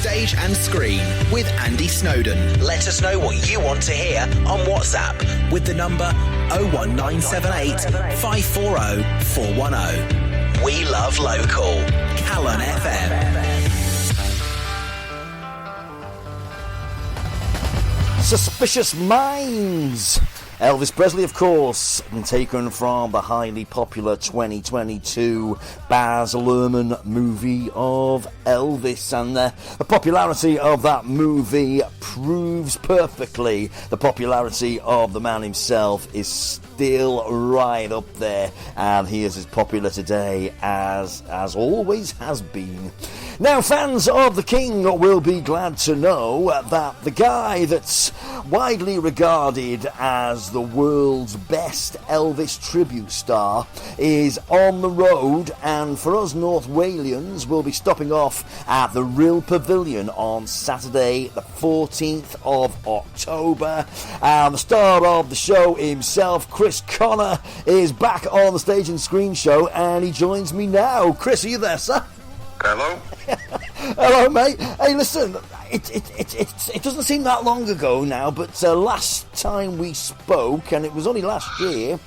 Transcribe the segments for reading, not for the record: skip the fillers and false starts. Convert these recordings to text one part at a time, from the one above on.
Stage and Screen with Andy Snowden. Let us know what you want to hear on WhatsApp with the number 01978 540 410. We love local. Calon FM. Suspicious Minds. Elvis Presley, of course, been taken from the highly popular 2022 Baz Luhrmann movie of Elvis, and the popularity of that movie proves perfectly the popularity of the man himself is still right up there, and he is as popular today as always has been. Now, fans of the King will be glad to know that the guy that's widely regarded as the world's best Elvis tribute star is on the road, and for us North Walians, we'll be stopping off at the Rill Pavilion on Saturday the 14th of October. And the star of the show himself, Chris Connor, is back on the Stage and Screen show, and he joins me now. Chris, are you there, sir? Hello. Hello, mate. Hey, listen, it doesn't seem that long ago now, but last time we spoke, and it was only last year,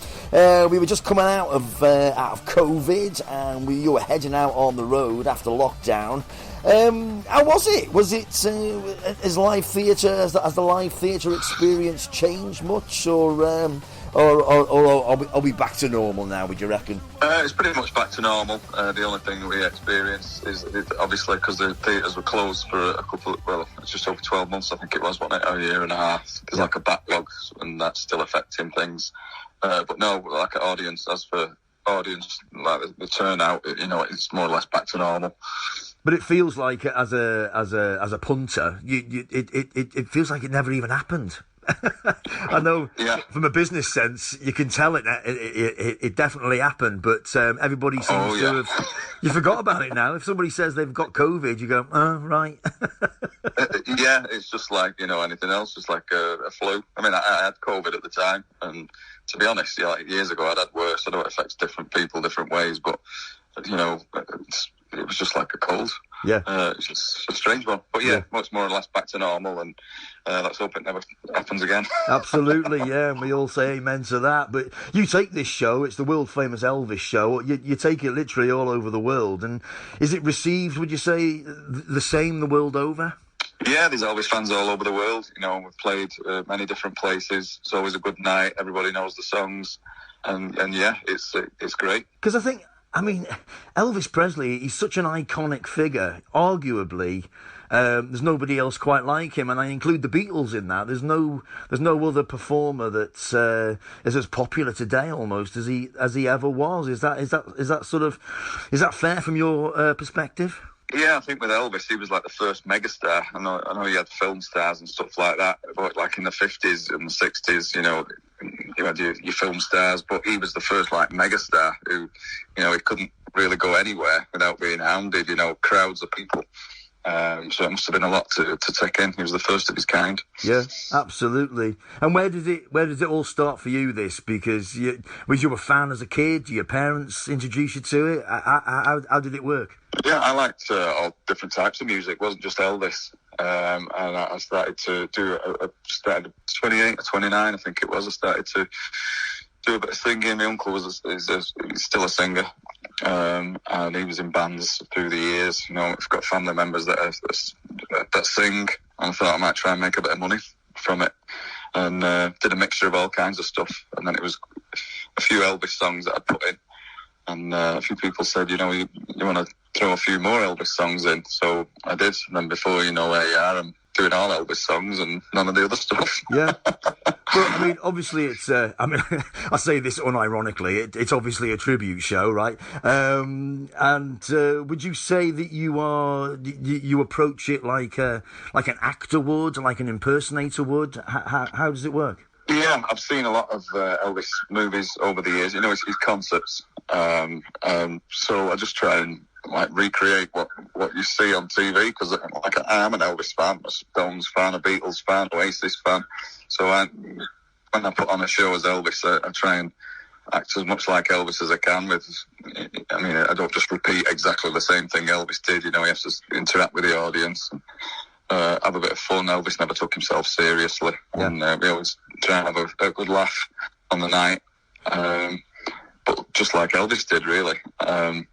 we were just coming out of COVID, and you were heading out on the road after lockdown. How was it? Was it has live theatre, has the live theatre experience changed much, or are we back to normal now, would you reckon? It's pretty much back to normal. The only thing we experienced is obviously because the theatres were closed for it's just over 12 months, I think it was, wasn't it? A year and a half. There's like a backlog, and that's still affecting things. But no, like an audience, as for audience, like the turnout, it's more or less back to normal. But it feels like, as a punter, it feels like it never even happened. I know, yeah. From a business sense, you can tell it definitely happened, but everybody seems to have... You forgot about it now. If somebody says they've got COVID, you go, oh, right. Yeah, it's just like, anything else, just like a flu. I mean, I had COVID at the time, and to be honest, like years ago, I'd had worse. I know it affects different people different ways, but, it was just like a cold. Yeah. It's just a strange one. But yeah, much more or less back to normal, and let's hope it never happens again. Absolutely, yeah, and we all say amen to that. But you take this show, it's the World Famous Elvis Show, you take it literally all over the world, and is it received, would you say, the same the world over? Yeah, there's Elvis fans all over the world. We've played many different places. It's always a good night. Everybody knows the songs, and yeah, it's great. Because I mean, Elvis Presley, he's such an iconic figure. Arguably, there's nobody else quite like him, and I include the Beatles in that. There's no other performer that is as popular today almost as he ever was. Is that fair from your perspective? Yeah, I think with Elvis, he was like the first megastar. I know he had film stars and stuff like that, but like in the 50s and the 60s, you had your film stars, but he was the first like megastar who, he couldn't really go anywhere without being hounded, crowds of people. So it must have been a lot to take in. He was the first of his kind. Yeah, absolutely. And where did it all start for you, this? Because was you a fan as a kid? Did your parents introduce you to it? How did it work? Yeah, I liked all different types of music. It wasn't just Elvis. And I started to do, started at 28 or 29, I think it was. I started to do a bit of singing. My uncle is still a singer. And he was in bands through the years. We've got family members that sing, and I thought I might try and make a bit of money from it, and did a mixture of all kinds of stuff. And then it was a few Elvis songs that I put in, and a few people said, you want to throw a few more Elvis songs in, so I did. And then before you know where you are, I'm doing all Elvis songs and none of the other stuff. Yeah. Well, I mean, obviously it's, I say this unironically, it's obviously a tribute show, right? And would you say that you approach it like an actor would, like an impersonator would? How does it work? Yeah, I've seen a lot of Elvis movies over the years, his concerts. So I just try and recreate what you see on TV, because I am an Elvis fan, a Stones fan, a Beatles fan, Oasis fan. So when I put on a show as Elvis, I try and act as much like Elvis as I can. I mean, I don't just repeat exactly the same thing Elvis did. You know, he has to interact with the audience and have a bit of fun. Elvis never took himself seriously, and we always try and have a good laugh on the night. But just like Elvis did, really, and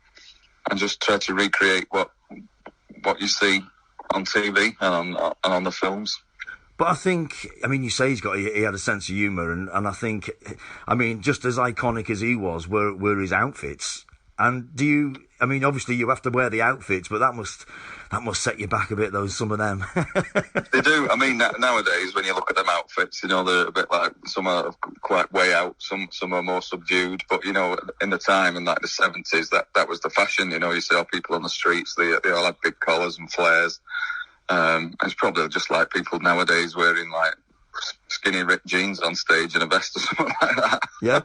just try to recreate what you see on TV and on the films. But I think, I mean, you say he had a sense of humour, and I think, I mean, just as iconic as he was were his outfits. And I mean, obviously you have to wear the outfits, but that must set you back a bit, some of them. They do. I mean, nowadays, when you look at them outfits, you know, they're a bit like, some are quite way out, some are more subdued. But, you know, in the time, in like the 70s, that was the fashion. You know, you saw people on the streets, they all had big collars and flares. It's probably just like people nowadays wearing like skinny ripped jeans on stage and a vest or something like that. Yeah.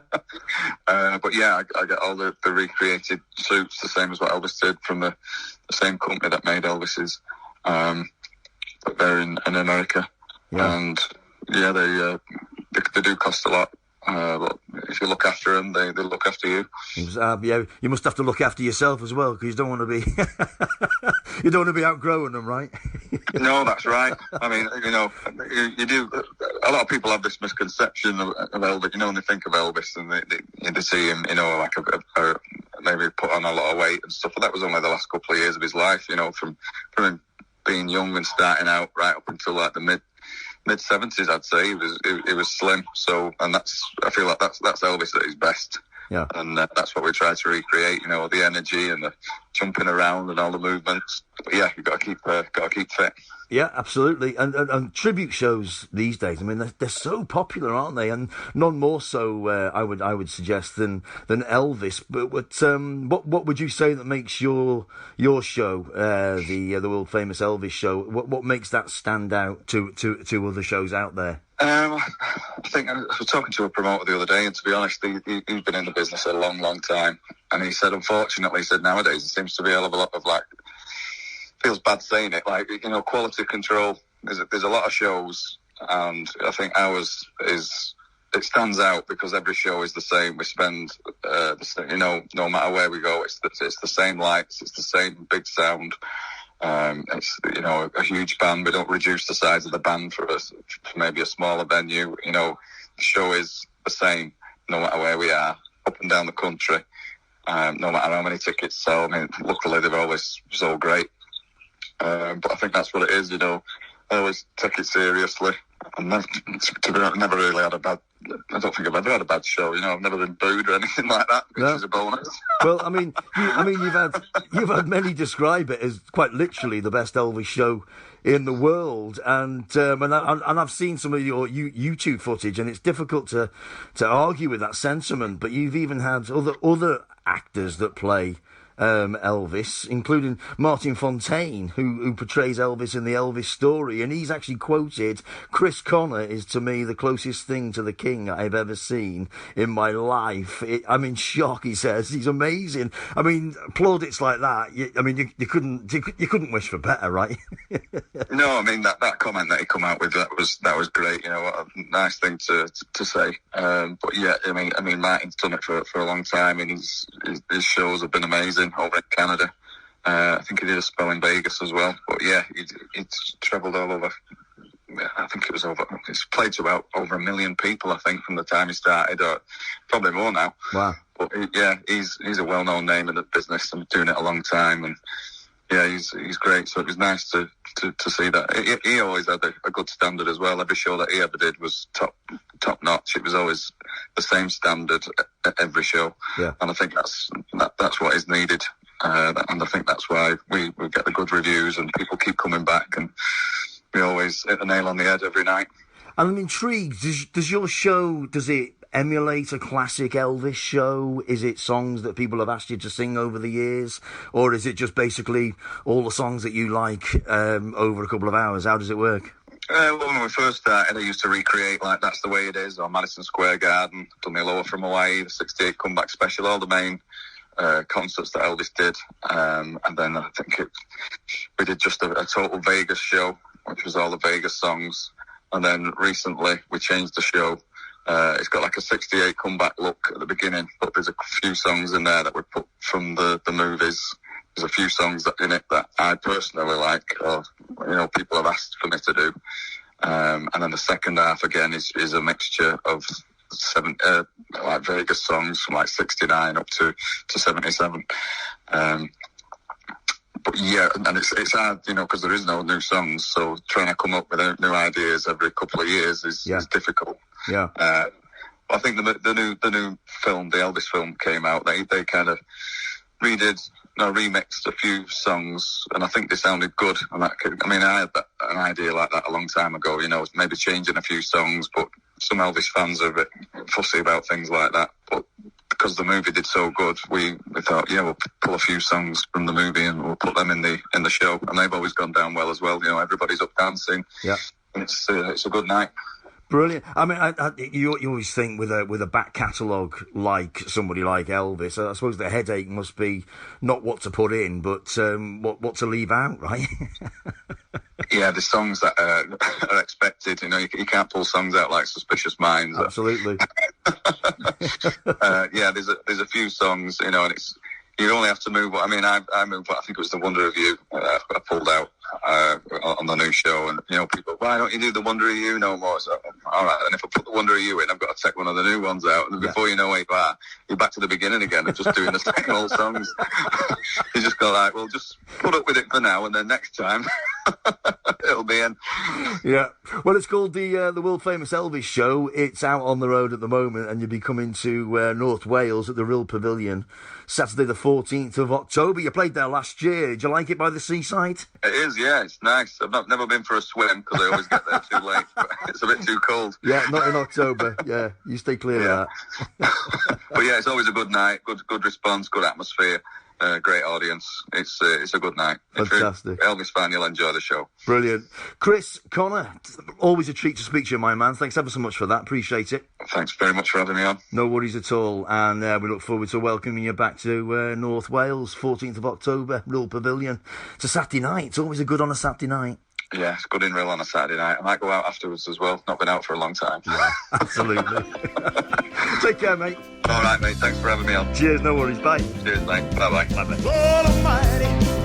But yeah, I get all the recreated suits, the same as what Elvis did, from the same company that made Elvis's. But they're in America. Yeah. And yeah, they do cost a lot. But if you look after them, they look after you. Yeah, you must have to look after yourself as well, because you don't want to be outgrowing them, right? No, that's right. I mean, you know, you do. A lot of people have this misconception of Elvis. You know, when they think of Elvis and they see him, you know, like maybe put on a lot of weight and stuff. But that was only the last couple of years of his life. You know, from him being young and starting out right up until like the mid-70s, I'd say he was slim. So, and I feel like that's Elvis at his best. Yeah. And that's what we try to recreate. You know, the energy and the jumping around and all the movements. But yeah, you've got to keep fit. Yeah, absolutely. And tribute shows these days, I mean, they're so popular, aren't they? And none more so, I would suggest, than Elvis. But what would you say that makes your show, the World Famous Elvis Show, what makes that stand out to other shows out there? I think I was talking to a promoter the other day, and to be honest, he's been in the business a long, long time. And he said, unfortunately, nowadays it seems to be a lot of like, feels bad saying it, like, you know, quality control. There's a lot of shows, and I think ours it stands out because every show is the same. We spend, you know, no matter where we go, it's the same lights, it's the same big sound. It's, you know, a huge band. We don't reduce the size of the band for maybe a smaller venue. You know, the show is the same no matter where we are, up and down the country. No matter how many tickets sell. I mean, luckily they've always sold great. But I think that's what it is, you know. I always take it seriously. I've never really had I don't think I've ever had a bad show, you know. I've never been booed or anything like that, which is a bonus. Well, I mean, you've had many describe it as quite literally the best Elvis show in the world, and I've seen some of your YouTube footage, and it's difficult to argue with that sentiment. But you've even had other actors that play Elvis, including Martin Fontaine, who portrays Elvis in the Elvis story, and he's actually quoted, "Chris Connor is to me the closest thing to the king I've ever seen in my life." I'm in shock, he says. He's amazing. I mean, plaudits like that, you couldn't wish for better, right? No, I mean, that comment that he come out with, that was great. You know, what a nice thing to say. But yeah, I mean, Martin's done it for a long time, and his shows have been amazing over in Canada. I think he did a spell in Vegas as well. But yeah, he's travelled all over. I think it's played to about over 1 million people, I think, from the time he started, or probably more now. Wow. But yeah, he's a well-known name in the business and doing it a long time, and yeah, he's great. So it was nice to see that. He always had a good standard as well. Every show that he ever did was top notch. It was always the same standard at every show. Yeah. And I think that's what is needed. And I think that's why we get the good reviews and people keep coming back, and we always hit the nail on the head every night. I'm intrigued. Does your show, does it emulate a classic Elvis show? Is it songs that people have asked you to sing over the years? Or is it just basically all the songs that you like over a couple of hours? How does it work? Well, when we first started, I used to recreate, like, That's the Way It Is, or Madison Square Garden, done the Aloha from Hawaii, the 68 Comeback Special, all the main concerts that Elvis did. And then I think we did just a total Vegas show, which was all the Vegas songs. And then recently we changed the show It's got like a 68 comeback look at the beginning, but there's a few songs in there that were put from the movies. There's a few songs in it that I personally like, or people have asked for me to do. And then the second half again is a mixture of like Vegas songs from like 69 up to 77. But yeah, and it's hard, because there is no new songs, so trying to come up with new ideas every couple of years is difficult. Yeah. I think the new film, the Elvis film, came out. They kind of remixed a few songs, and I think they sounded good. And I had an idea like that a long time ago. Maybe changing a few songs, but some Elvis fans are a bit fussy about things like that. But because the movie did so good, we thought, we'll pull a few songs from the movie and we'll put them in the show. And they've always gone down well as well. Everybody's up dancing. Yeah, and it's a good night. Brilliant. I mean, you always think with a back catalogue like somebody like Elvis, I suppose the headache must be not what to put in, but what to leave out, right? Yeah, the songs that are expected. You can't pull songs out like Suspicious Minds. Absolutely. There's a few songs, and it's you only have to move. I moved. I think it was The Wonder of You. I pulled out on the new show, and people, why don't you do The Wonder of You no more? So, all right, and if I put The Wonder of You in, I've got to take one of the new ones out, and before you know it, you're back to the beginning again, and just doing the same old songs. You just go like, well, just put up with it for now, and then next time it'll be in. Yeah. Well, it's called the World Famous Elvis Show. It's out on the road at the moment, and you'll be coming to North Wales at the Real Pavilion Saturday the 14th of October. You played there last year. Did you like it by the seaside? It is, yeah. It's nice. I've never been for a swim because I always get there too late. But it's a bit too cold. Yeah, not in October. Yeah, you stay clear of that. But yeah, it's always a good night. Good response, good atmosphere. Great audience. It's a good night. Fantastic. If you're an Elvis fan, you'll enjoy the show. Brilliant. Chris, Connor, always a treat to speak to you, my man. Thanks ever so much for that. Appreciate it. Thanks very much for having me on. No worries at all. And we look forward to welcoming you back to North Wales, 14th of October, Real Pavilion. It's a Saturday night. It's always good on a Saturday night. Yeah, it's good in real on a Saturday night. I might go out afterwards as well. Not been out for a long time. Yeah, absolutely. Take care, mate. All right, mate. Thanks for having me on. Cheers. No worries. Bye. Cheers, mate. Bye-bye. Bye-bye. Lord Almighty,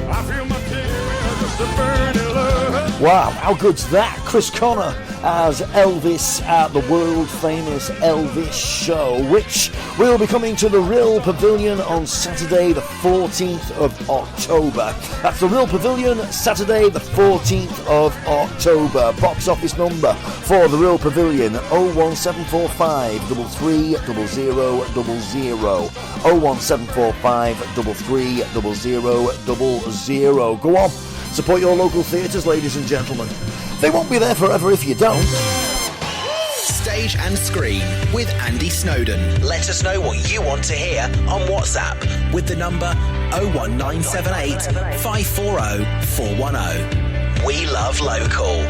I feel my tears just a burning love. Wow, how good's that? Chris Connor as Elvis at the World Famous Elvis Show, which will be coming to the Real Pavilion on Saturday the 14th of October. That's the Real Pavilion, Saturday the 14th of October. Box office number for the Real Pavilion, 01745 3300 01745 3300 00. Go on, support your local theatres, ladies and gentlemen. They won't be there forever if you don't. Stage and Screen with Andy Snowden. Let us know what you want to hear on WhatsApp with the number 01978 540 410. We love local.